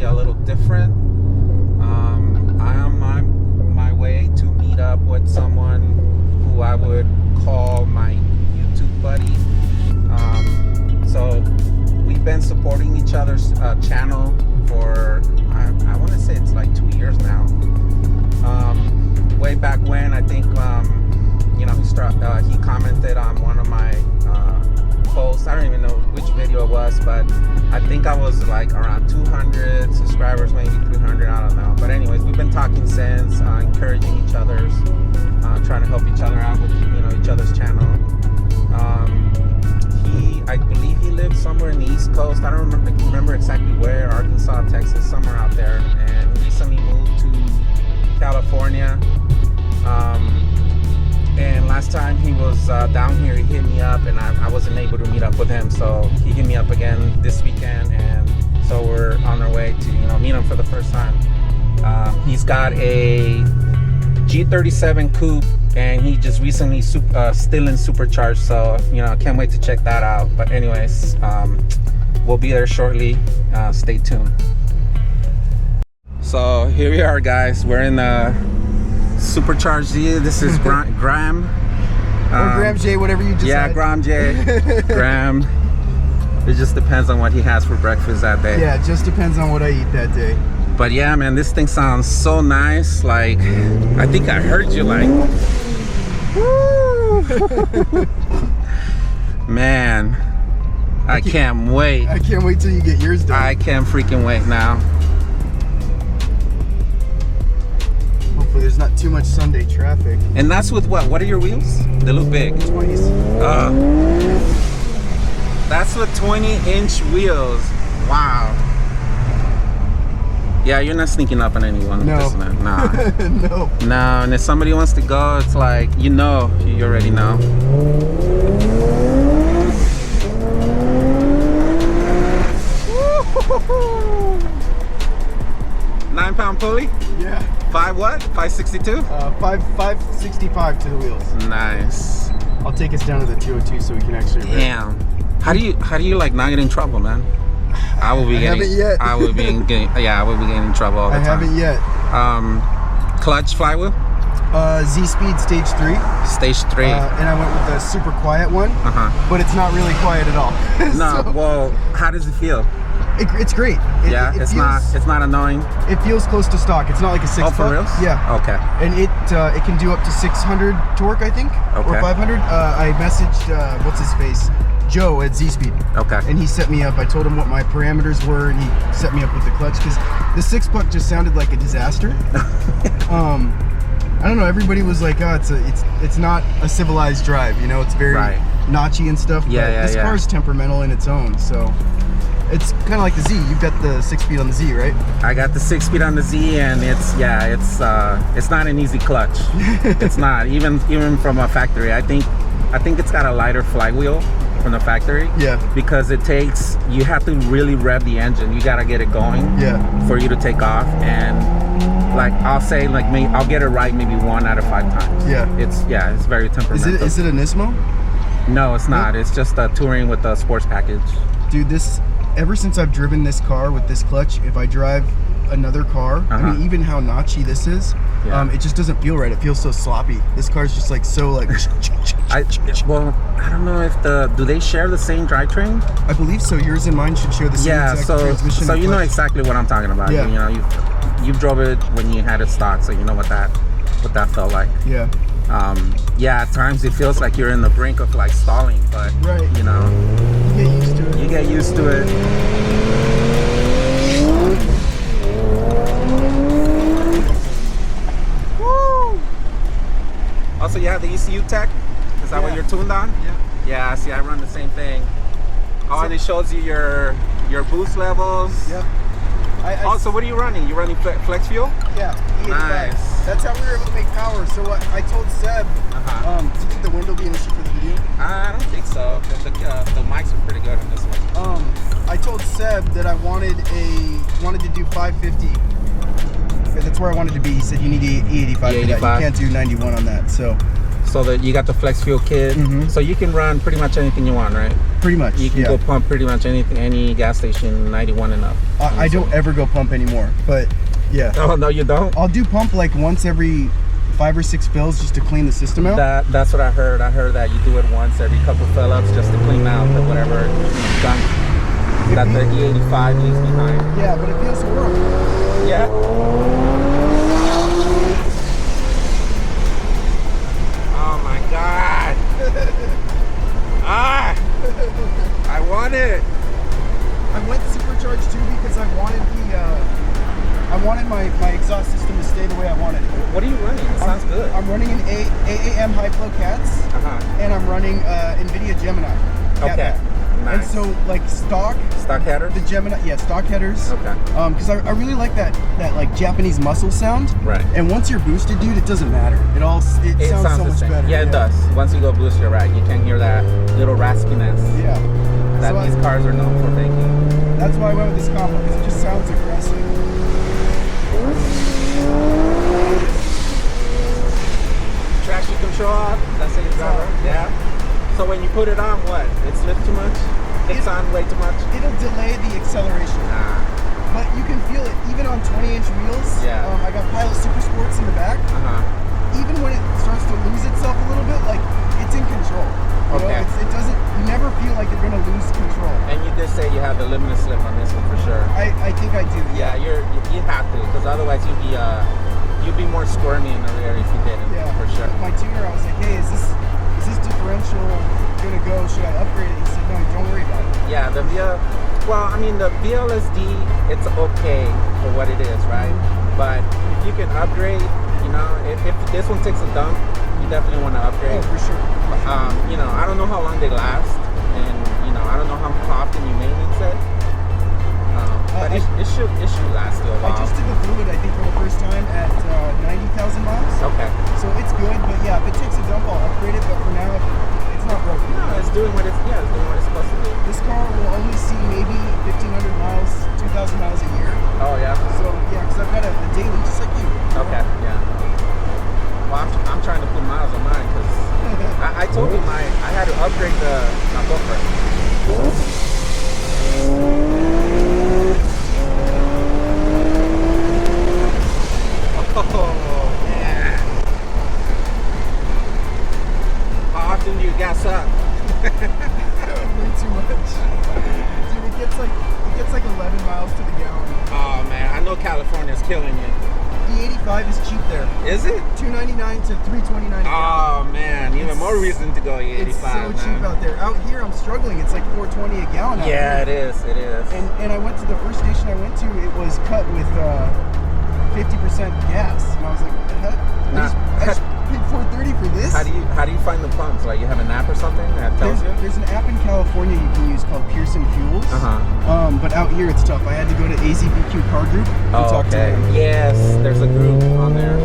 a little different. I am on my way to meet up with someone who I would call my YouTube buddy. So we've been supporting each other's channel for, I want to say it's like 2 years now. Way back when, I think, you know, he commented on one of my posts. I don't even know which video it was, but I think I was like around 200 subscribers, maybe 300, I don't know. But anyways, we've been talking since, encouraging each other's, trying to help each other out with, you know, each other's channel. I believe he lives somewhere in the East Coast. I don't remember exactly where, Arkansas, Texas, somewhere out there. And he recently moved to California. And last time he was down here, he hit me up, and I wasn't able to meet up with him. So he hit me up again this weekend, and so we're on our way to, you know, meet him for the first time. He's got a G37 Coupe, and he just recently Stillen Supercharged, so, you know, I can't wait to check that out. But anyways, we'll be there shortly. Stay tuned. So here we are, guys. We're in the Supercharged Z. This is Graham. Or Graham J, whatever you decide. Yeah, Graham J. Graham. It just depends on what he has for breakfast that day. Yeah, it just depends on what I eat that day. But yeah, man, this thing sounds so nice. Like, I think I heard you like, woo! Man, I can't wait. I can't wait till you get yours done. I can't freaking wait now. Hopefully there's not too much Sunday traffic. And that's with what? What are your wheels? They look big. 20s. That's with 20-inch wheels. Wow. Yeah, you're not sneaking up on anyone. No. With this, man. Nah. No. No, and if somebody wants to go, it's like, you know, you already know. 9-pound pulley? Yeah. 5 what? 562? 565 to the wheels. Nice. I'll take us down to the 202 so we can actually. Damn. How do you like not get in trouble, man? I will be getting. Haven't yet. I will be getting. Yeah, I will be getting in trouble all the time. I haven't yet. Clutch flywheel. Z Speed Stage 3. Stage 3. And I went with the super quiet one. But it's not really quiet at all. No. So, well, how does it feel? It's great. It's not annoying. It feels close to stock. It's not like a 6 Oh, for reals? Yeah. Okay. And it can do up to 600 torque, I think, or 500. I messaged what's his face, Joe at Z Speed. Okay. And he set me up. I told him what my parameters were, and he set me up with the clutch because the 6-puck just sounded like a disaster. I don't know. Everybody was like, "Oh, it's not a civilized drive. You know, it's very notchy and stuff." Yeah, but this car's temperamental in its own, so. It's kind of like the Z. You've got the 6-speed on the Z, right? I got the 6-speed on the Z, and it's not an easy clutch. It's not even from a factory. I think it's got a lighter flywheel from the factory. Yeah. Because you have to really rev the engine. You gotta get it going. Yeah. For you to take off, and like I'll say, like I'll get it right maybe 1 out of 5 times. Yeah. It's very temperamental. Is it a Nismo? No, it's not. It's just a touring with a sports package. Dude, ever since I've driven this car with this clutch, if I drive another car, I mean, even how notchy this is, it just doesn't feel right. It feels so sloppy. This car's just like so like. Well, I don't know if do they share the same drivetrain? I believe so. Yours and mine should share the same exact transmission. So you know exactly what I'm talking about. Yeah. You know, you drove it when you had it stock, so you know what that felt like. Yeah. Yeah, at times it feels like you're in the brink of like stalling, but you know, you get used to it. You get used to it. Woo! Also, you have the ECUTEK. Is that what you're tuned on? Yeah. Yeah. See, I run the same thing. Oh, and it shows you your boost levels. Yep. So what are you running? You running flex fuel? Yeah. Nice. That's how we were able to make power. So I told Seb, do you think the wind will be an issue for the video? I don't think so. The mics are pretty good on this one. I told Seb that I wanted to do 550. That's where I wanted to be. He said you need E85 for that. You can't do 91 on that. So So that you got the flex fuel kit, so you can run pretty much anything you want, right? Pretty much. You can go pump pretty much anything, any gas station, 91 and up. I don't ever go pump anymore, but yeah. Oh no, you don't? I'll do pump like once every 5 or 6 fills just to clean the system out. That's what I heard. I heard that you do it once every couple fill-ups just to clean out the whatever gunk that the E85 leaves behind. Yeah, but it feels horrible. Yeah. Oh my God. I want it. I went Supercharged too because I wanted my exhaust system to stay the way I wanted it. What are you running? It sounds good. I'm running an AAM high flow cats, and I'm running Invidia Gemini. Okay. Nice. And so like stock headers? The Gemini, yeah, stock headers. Okay. Because I really like that like Japanese muscle sound. Right. And once you're boosted, dude, it doesn't matter. It sounds so much better. Yeah, it does. Once you go boost, you're right. You can't hear that little raspiness. Yeah. That so these cars are known for making. That's why I went with this combo because it just sounds aggressive. Traction control, that's it, right? Yeah. So when you put it on, what? It's lift too much? It's on way too much? It'll delay the acceleration. But you can feel it even on 20-inch wheels. Yeah. I got Pilot Super Sports in the back. Even when it starts to lose itself a little bit, like it's in control. You know, it doesn't. You never feel like you're gonna lose control. And you did say you have the limited slip on this one for sure. I think I do. Yeah, you have to, because otherwise you'd be more squirmy in the rear if you didn't. Yeah, for sure. My tuner, I was like, hey, is this differential gonna go? Should I upgrade it? He said, no, don't worry about it. Yeah, the VLSD, it's okay for what it is, right? But if you can upgrade, you know, if this one takes a dump, you definitely want to upgrade. Oh, for sure. You know, I don't know how long they last, and you know, I don't know how often you maintenance it. But it should last you a while. I just did the fluid, I think, for the first time at 90,000 miles. Okay. So it's good, but yeah, if it takes a dump, I'll upgrade it. But for now, it's not broken. No, it's doing what it's supposed to do. This car will only see maybe 1,500 miles, 2,000 miles a year. Oh yeah. So yeah, because I've got a daily, just like you. Okay. Yeah. Well, I'm trying to put miles on mine because I told you I had to upgrade my buffer. Oh man! How often do you gas up? Way too much. Dude, it gets like 11 miles to the gallon. Oh man, I know California's killing you. E85 is cheap there. Is it? $2.99 to $3.29. Oh man, even more reason to go E85. It's so cheap out there. Out here, I'm struggling. It's like $4.20 a gallon. Out yeah, here. it is. It is. And I went to the first station I went to. It was cut with 50% gas, and I was like, what the heck? I just paid $4.30 for this. How do you find the pumps? Like you have an app or something that tells you? There's an app in California you can use called Pearson Fuels. But out here it's tough. I had to go to AZBQ Car Group and talk to them. Yes, there's a group on there.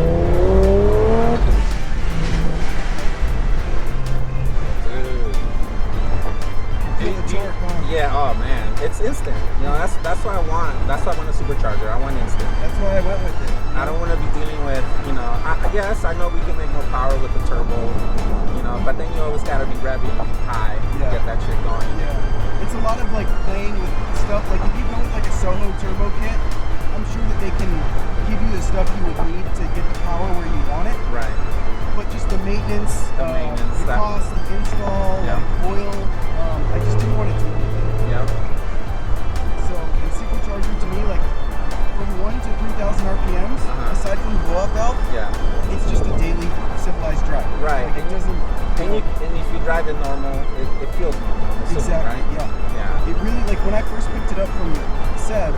Yeah, oh man, it's instant. You know, that's what I want. That's why I want a supercharger. I want instant. That's why I went with it. I don't want to be dealing with, you know, I guess I know we can make more power with the turbo, you know, but then you always gotta be revving high to get that shit going. Yeah, it's a lot of like playing with stuff. Like if you go with like a SOHO turbo kit, I'm sure that they can give you the stuff you would need to get the power where you want it. Right. But just the maintenance, the cost, the install, like oil, I just didn't want to do anything. Yeah. So the Supercharger to me, like from 1 to 3,000 RPMs, aside from the blow-up valve, it's just a daily civilized drive. Right. Like, it doesn't. And if you drive it normal, it feels normal. Exactly. Right? Yeah. It really, like when I first picked it up from Seb,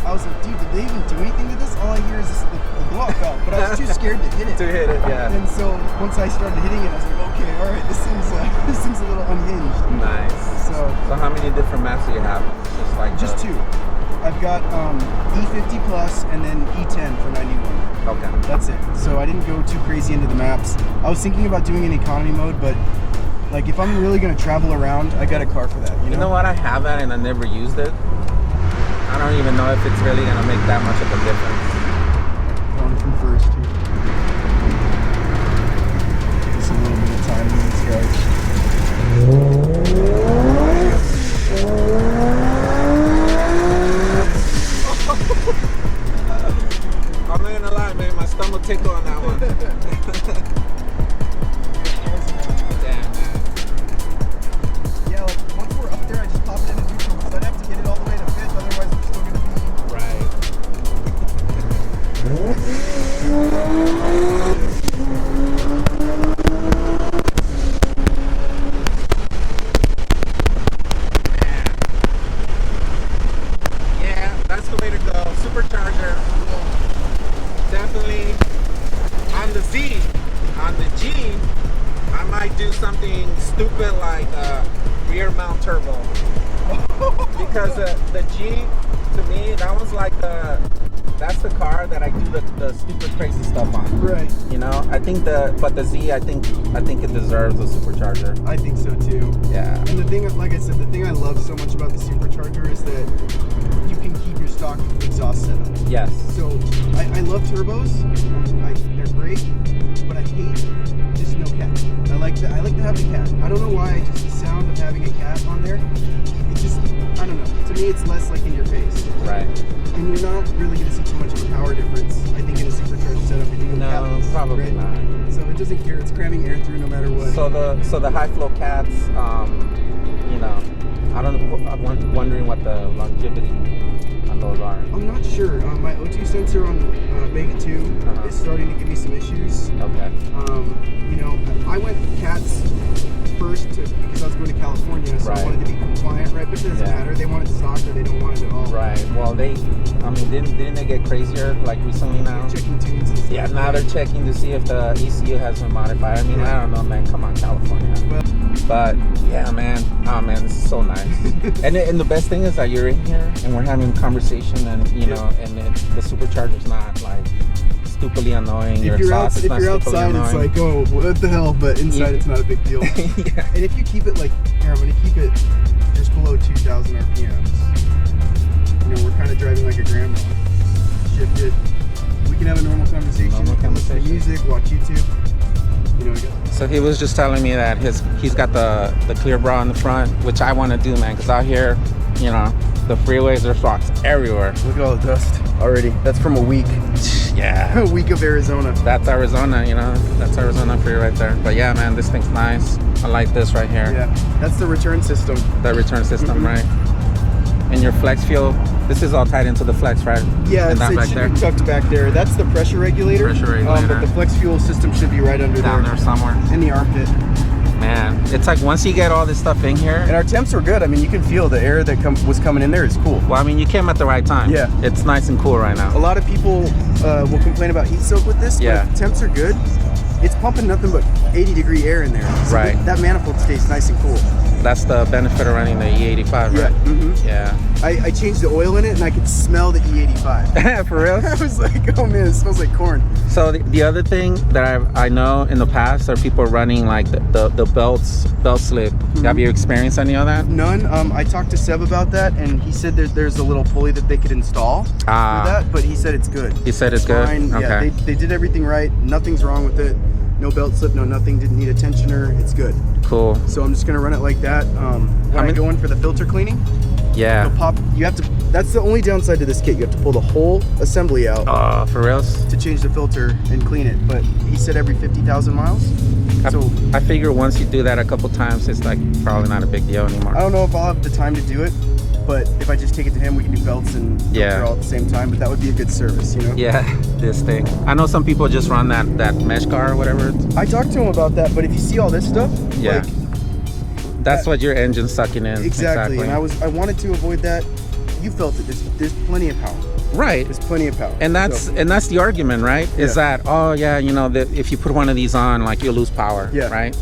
I was like, dude, did they even do anything to this? All I hear is the blow-up valve, but I was too scared to hit it. Yeah. And so once I started hitting it, I was like, okay, all right, this seems a little unhinged. Nice. So how many different maps do you have? Just two. I've got E50 Plus and then E10 for 91. Okay. That's it. So I didn't go too crazy into the maps. I was thinking about doing an economy mode, but like if I'm really gonna travel around, I got a car for that. You know what? I have that and I never used it. I don't even know if it's really gonna make that much of a difference. Going from first here. Just a little bit. do something stupid like rear mount turbo. Because the G, to me, that was like that's the car that I do the stupid crazy stuff on. Right. You know, I think but the Z, I think it deserves a supercharger. I think so too. Yeah. And the thing, like I said, the thing I love so much about the supercharger is that you can keep your stock exhaust setup. Yes. So I love turbos. They're great, but I hate just no cat. I like to have the cat. I don't know why. Just the sound of having a cat on there. It just, I don't know. To me, it's less like in your face. Right. And you're not really going to see too much of a power difference, I think, in a supercharged setup. No, probably not. So it doesn't care. It's cramming air through no matter what. So the high flow cats, you know, I'm wondering what the longevity on those are. I'm not sure. My O2 sensor on Vega 2 is starting to give me some issues. Okay. You know, I went cats first because I was going to California, so I wanted to be compliant, right? But it doesn't matter. They want it stock or they don't want it at all. Right. Well, didn't they get crazier like recently now? They're checking tunes and stuff. Yeah, now they're checking to see if the ECU has been modified. I mean, I don't know, man. Come on, California. Well, but yeah, man. Oh man, this is so nice. and the best thing is that you're in here and we're having a conversation, and you know, and the supercharger's not like stupidly annoying. If you're outside, it's like, oh, what the hell? But inside, it's not a big deal. Yeah. And if you keep it like, here, I'm going to keep it just below 2,000 RPMs. You know, we're kind of driving like a grandma. Shift it. We can have a normal conversation. Listen to music, watch YouTube. You know, so he was just telling me that he's got the clear bra in the front, which I want to do, man, because out here, you know, the freeways, there's rocks everywhere. Look at all the dust already. That's from a week. Yeah. A week of Arizona. That's Arizona, you know. That's Arizona for you right there. But yeah, man, this thing's nice. I like this right here. Yeah. That's the return system. The return system, right? And your flex fuel, this is all tied into the flex, right? Yeah, it should be tucked back there. That's the pressure regulator. But the flex fuel system should be right under down there somewhere. In the armpit. Man, it's like once you get all this stuff in here, and our temps are good. I mean, you can feel the air that was coming in there is cool. Well, I mean, you came at the right time. Yeah, it's nice and cool right now. A lot of people will complain about heat soak with this. Yeah, but temps are good. It's pumping nothing but 80-degree air in there. So right. That manifold stays nice and cool. That's the benefit of running the E85, right? Yeah. Yeah. I changed the oil in it and I could smell the E85. For real? I was like, oh man, it smells like corn. So the other thing that I know in the past are people running like the belt slip. Have you experienced any of that? None. I talked to Seb about that, and he said there's a little pulley that they could install for that, but he said it's good. He said it's good? Fine. Okay. Yeah, they did everything right. Nothing's wrong with it. No belt slip, no nothing. Didn't need a tensioner. It's good. Cool. So I'm just gonna run it like that. When I go in for the filter cleaning, yeah, pop. You have to. That's the only downside to this kit. You have to pull the whole assembly out. For reals? To change the filter and clean it. But he said every 50,000 miles. So I figure once you do that a couple times, it's like probably not a big deal anymore. I don't know if I'll have the time to do it, but if I just take it to him, we can do belts and filter all at the same time. But that would be a good service, you know? Yeah, this thing. I know some people just run that mesh car or whatever. I talked to him about that, but if you see all this stuff, yeah, that's what your engine's sucking in. Exactly. And I wanted to avoid that. You felt it. There's plenty of power. Right. There's plenty of power. And that's the argument, right? Is that, oh yeah, you know, that if you put one of these on, like, you'll lose power. Yeah. Right?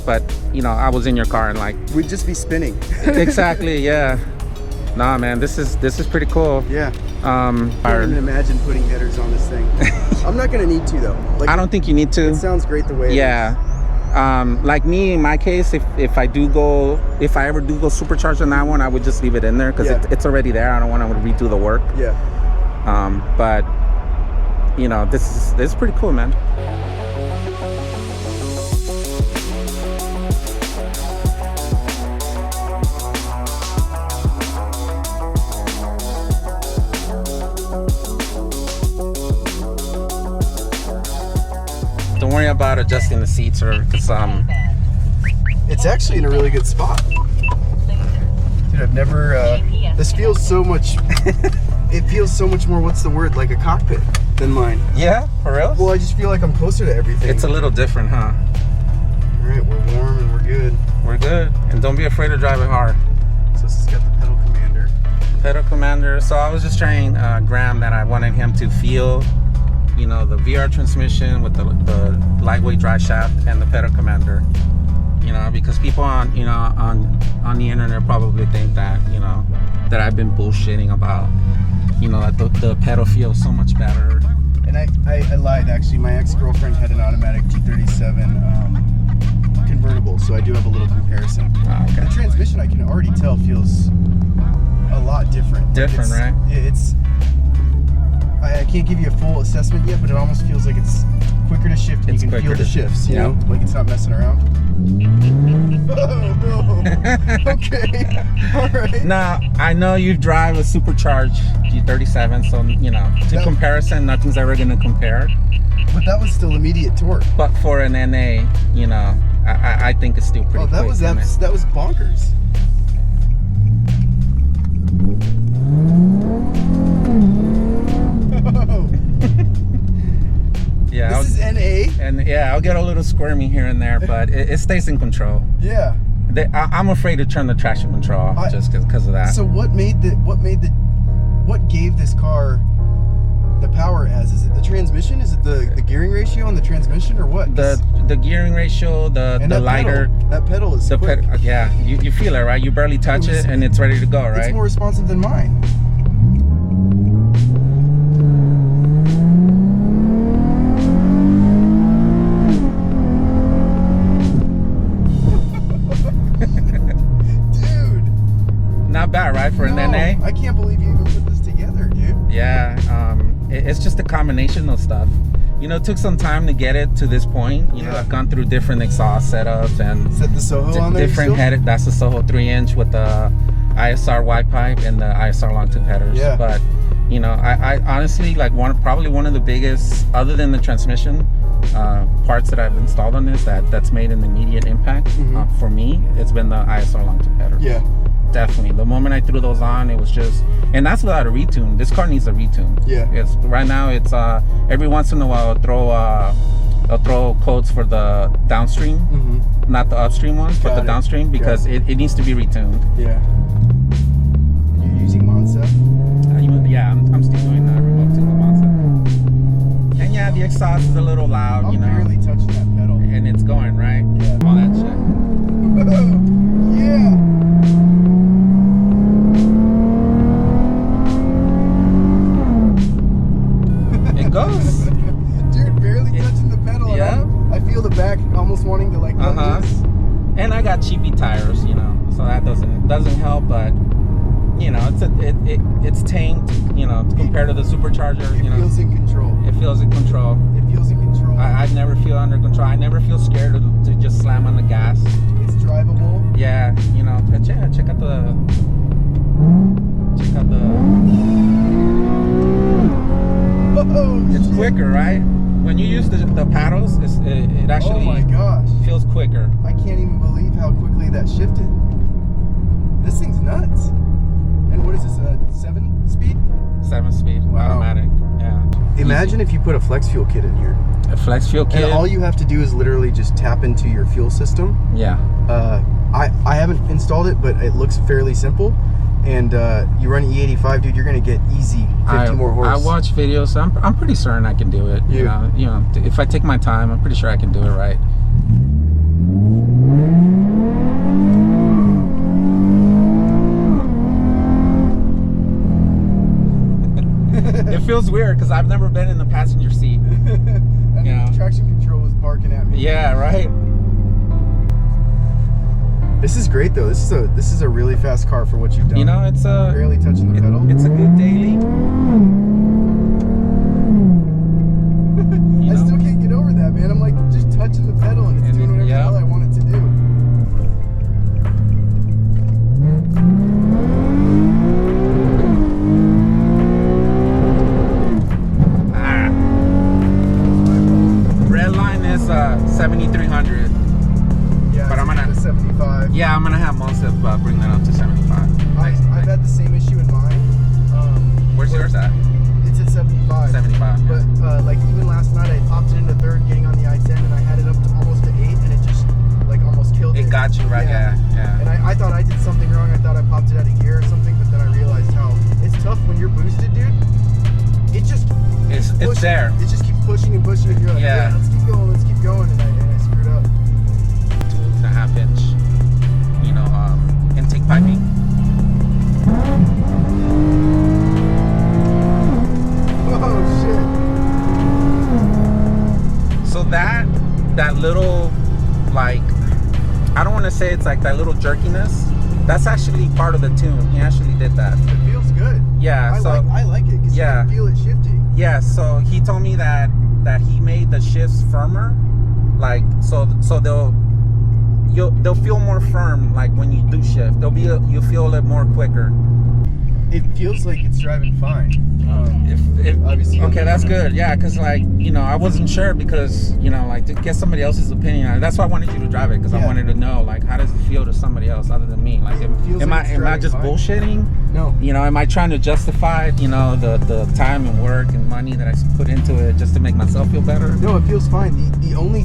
But you know, I was in your car and like we'd just be spinning. Exactly, yeah. Nah, man, this is pretty cool. Yeah. I can't even imagine putting headers on this thing. I'm not gonna need to though. Like, I don't think you need to. It sounds great the way it is. Like me, in my case, if I ever do go supercharged on that one, I would just leave it in there because it's already there. I don't want to redo the work. Yeah. But you know, this is pretty cool, man. Don't worry about adjusting the seats or because it's actually in a really good spot. Dude, I've never this feels so much it feels so much more, what's the word, like a cockpit than mine. Yeah, for real? Well, I just feel like I'm closer to everything. It's a little different, huh? Alright, we're warm and we're good. We're good. And don't be afraid to drive it hard. So this has got the pedal commander. Pedal commander. So I was just trying Graham that I wanted him to feel, you know, the VR transmission with the lightweight drive shaft and the pedal commander. because people on the internet probably think that that I've been bullshitting about that the pedal feels so much better. And I lied, actually. My ex-girlfriend had an automatic G37 convertible, so I do have a little comparison. Oh, okay. The transmission, I can already tell, feels a lot different. Different, right? I can't give you a full assessment yet, but it almost feels like it's quicker to shift, and you can feel the shifts, you know? Like it's not messing around. Oh, no. Okay. All right. Now, I know you drive a supercharged G37, so, to comparison, nothing's ever going to compare. But that was still immediate torque. But for an NA, I think it's still pretty that quick. Was bonkers. Yeah, this is NA, and yeah, I'll get a little squirmy here and there, but it stays in control. Yeah, I'm afraid to turn the traction control off just because of that. So what gave this car the power as? Is it the transmission? Is it the gearing ratio on the transmission, or what? The gearing ratio, the lighter. That pedal is quick. Yeah, you feel it, right? You barely touch it and it's ready to go, right? It's more responsive than mine. Not bad, right, for an NA? I can't believe you even put this together, dude. Yeah, it's just a combination of stuff. It took some time to get it to this point. I've gone through different exhaust setups and is that the SOHO on there? Different headed. That's the SOHO 3-inch with the ISR Y-Pipe and the ISR long tube headers. Yeah. But I honestly probably one of the biggest, other than the transmission, parts that I've installed on this that's made an immediate impact for me. It's been the ISR long tube headers. Yeah. Definitely. The moment I threw those on, it was just, and that's without a retune. This car needs a retune. Yeah. It's right now. It's every once in a while I'll throw codes for the downstream, not the upstream ones, but the downstream because it needs to be retuned. Yeah. And you're using Moncept? Yeah, I'm still doing that remote tune with Moncept. And yeah, the exhaust is a little loud. I'm barely touching that pedal. And it's going right. Yeah. All that shit. Yeah. Goes. Dude, barely touching the pedal. Yeah. I feel the back almost wanting to loose. And I got cheapy tires, so that doesn't help. But it's tamed, compared to the supercharger. It feels in control. It feels in control. It feels in control. I never feel under control. I never feel scared to just slam on the gas. It's drivable. Yeah, check out the. It's quicker, right? When you use the paddles, it actually feels quicker. I can't even believe how quickly that shifted. This thing's nuts. And what is this, a 7-speed? 7-speed, automatic, yeah. Imagine if you put a flex fuel kit in here. A flex fuel kit? And all you have to do is literally just tap into your fuel system. Yeah. I haven't installed it, but it looks fairly simple. And you run E85, dude, you're gonna get easy 50 more horse. I watch videos. I'm pretty certain I can do it. If I take my time, I'm pretty sure I can do it right. It feels weird because I've never been in the passenger seat. Traction control was barking at me. Yeah, right. This is great though. This is a really fast car for what you've done. It's barely touching the pedal. It's a good daily. I still can't get over that, man. I'm like just touching the pedal and it's doing whatever the hell I want it to do. Red line is 7,300. Yeah, but I'm gonna 75. Yeah, I'm gonna have most of bring that up to 75. I've had the same issue in mine. Where's yours at? It's at 75. 75. But even last night, I popped it into third, getting on the I-10, and I had it up to almost to 8, and it just almost killed it. It got you right. Yeah. And I thought I did something wrong. I thought I popped it out of gear or something, but then I realized how it's tough when you're boosted, dude. It's there. It just keeps pushing and pushing, and you're like, yeah, let's keep going, and I screwed up. 2.5 inch to say it's like that little jerkiness. That's actually part of the tune. He actually did that. It feels good. Yeah. I like it because yeah. you can feel it shifting. Yeah. So he told me that he made the shifts firmer, like so they'll feel more firm. Like when you do shift, you'll feel it more quicker. It feels like it's driving fine. If obviously. Okay, that's good. Yeah, because like, you know, I wasn't sure because, you know, like to get somebody else's opinion on it. That's why I wanted you to drive it, because I wanted to know, like, how does it feel to somebody else other than me? Like, am I just bullshitting? No. You know, am I trying to justify, you know, the time and work and money that I put into it just to make myself feel better? No, it feels fine. The only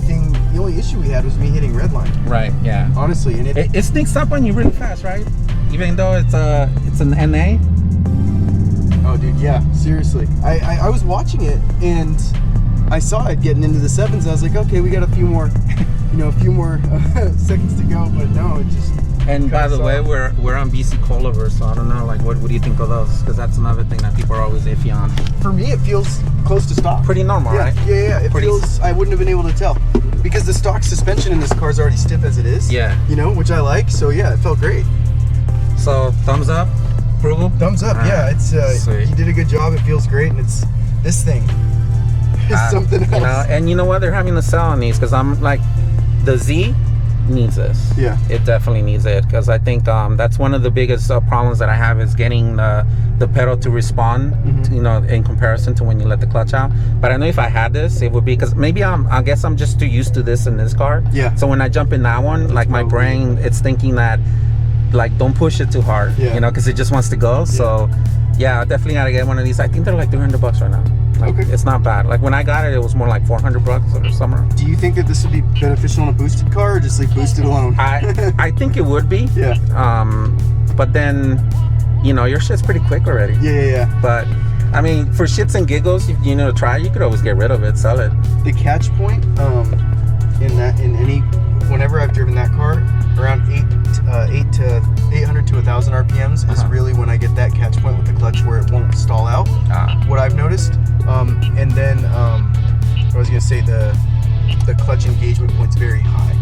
issue we had was me hitting red line. Right. Yeah. Honestly, and it sneaks up on you really fast, right? Even though it's an NA. Oh, dude, yeah, seriously. I was watching it and I saw it getting into the sevens. I was like, okay, we got a few more, seconds to go. But no, it just. And by the way, we're on BC Coilovers, so I don't know, like, what do you think of those? Because that's another thing that people are always iffy on. For me, it feels close to stock. Pretty normal, right? Yeah. It feels. I wouldn't have been able to tell because the stock suspension in this car is already stiff as it is. Yeah. You know, which I like. So yeah, it felt great. So thumbs up. Approval? Thumbs up, yeah. It's he did a good job. It feels great, and it's this thing is something else. You know, and you know what? They're having a sale on these because I'm like, the Z needs this. Yeah, it definitely needs it because I think that's one of the biggest problems that I have is getting the pedal to respond. You know, in comparison to when you let the clutch out. But I know if I had this, it would be because maybe I guess I'm just too used to this in this car. Yeah. So when I jump in that one, like my brain, it's thinking that. Like, don't push it too hard, you know, because it just wants to go. So yeah, I definitely gotta get one of these. I think they're like $300 right now. Like, it's not bad. Like when I got it, it was more like $400 or somewhere. Do you think that this would be beneficial on a boosted car, or just like boosted alone? I think it would be. Yeah. But then, you know, your shit's pretty quick already. Yeah. But I mean, for shits and giggles, if you know, try, you could always get rid of it, sell it. The catch point, whenever I've driven that car, around 800 to 1,000 RPMs is really when I get that catch point with the clutch where it won't stall out. What I've noticed, and then I was gonna say the clutch engagement point's very high.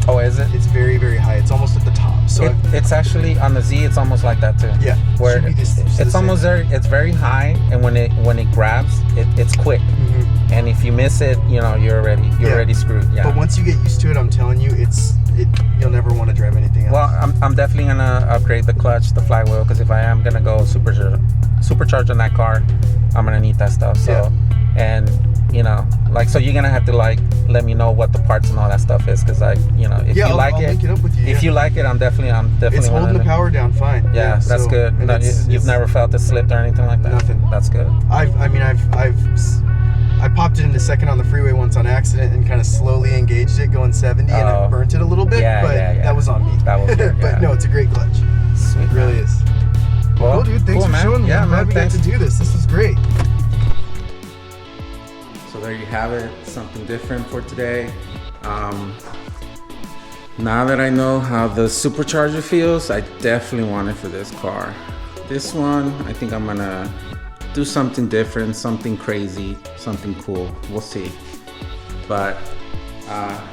Oh, is it? It's very, very high. It's almost at the top. So it's actually on the Z. It's almost like that too. Yeah. Where it's almost there. It's very high, and when it grabs, it's quick. And if you miss it, you know, you're already screwed. Yeah. But once you get used to it, I'm telling you, you'll never want to drive anything else. Well, I'm definitely gonna upgrade the clutch, the flywheel, because if I am gonna go supercharge on that car, I'm gonna need that stuff. So, and you know, like, so you're gonna have to like let me know what the parts and all that stuff is, because you know, if you like I'll it, link it up with you, if you like it, I'm definitely. It's holding the power down fine. Yeah, that's good. No, you've never felt it slipped or anything like that. Nothing. That's good. I popped it in a second on the freeway once on accident and kind of slowly engaged it going 70 and it burnt it a little bit, but that was on me. That was good, but no, it's a great clutch. Sweet, it really is. Well, cool, dude. Thanks for showing me. Yeah, I'm glad we got to do this. This was great. So there you have it. Something different for today. Now that I know how the Supercharger feels, I definitely want it for this car. This one, I think I'm gonna do something different, something crazy, something cool. We'll see. But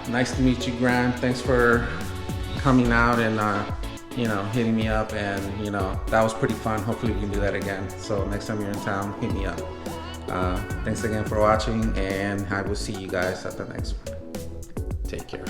nice to meet you, Grant. Thanks for coming out and you know, hitting me up, and you know, that was pretty fun. Hopefully we can do that again. So next time you're in town, hit me up. Thanks again for watching, and I will see you guys at the next one. Take care.